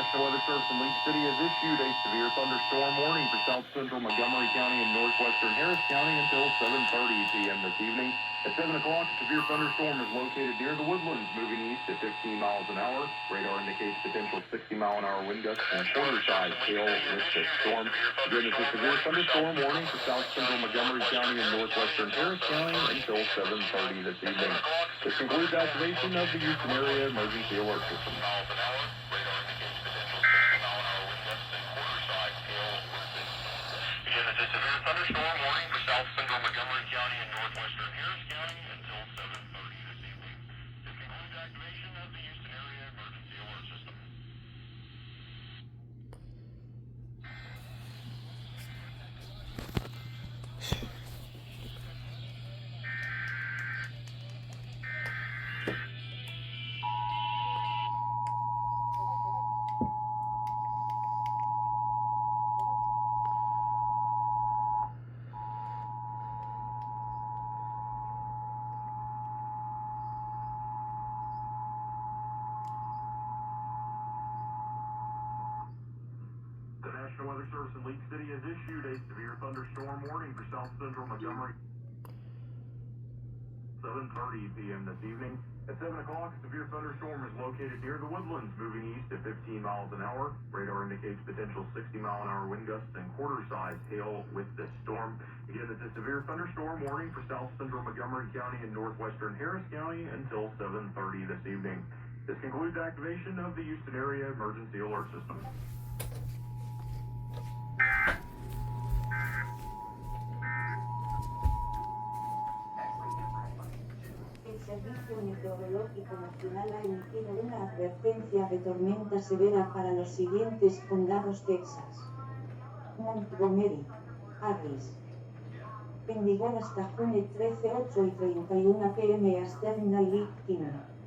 National Weather Service in Leech City has issued a severe thunderstorm warning for south central Montgomery County and northwestern Harris County until 7:30 p.m. this evening. At 7 o'clock, a severe thunderstorm is located near the Woodlands, moving east at 15 miles an hour. Radar indicates potential 60-mile-an-hour wind gusts and quarter-size hail with this storm. Again, it's a severe thunderstorm warning for south central Montgomery County and northwestern Harris County until 7:30 this evening. This concludes activation of the Houston Area Emergency Alert System. Again, it's a severe thunderstorm warning for south central Montgomery County and northwestern Harris County until 7:30 this evening. This concludes activation of the Houston Area Emergency Alert System. The National Weather Service in Leech City has issued a severe thunderstorm warning for south central Montgomery. 7:30 p.m. this evening. At 7 o'clock, a severe thunderstorm is located near the Woodlands, moving east at 15 miles an hour. Radar indicates potential 60-mile-an-hour wind gusts and quarter-size hail with this storm. Again, it's a severe thunderstorm warning for south central Montgomery County and northwestern Harris County until 7:30 this evening. This concludes activation of the Houston Area Emergency Alert System. El Servicio Meteorológico Nacional ha emitido una advertencia de tormenta severa para los siguientes condados: Texas, Montgomery, Harris, Pendigón hasta junio 13, 8 y 31 p.m. Eastern Daylight Time.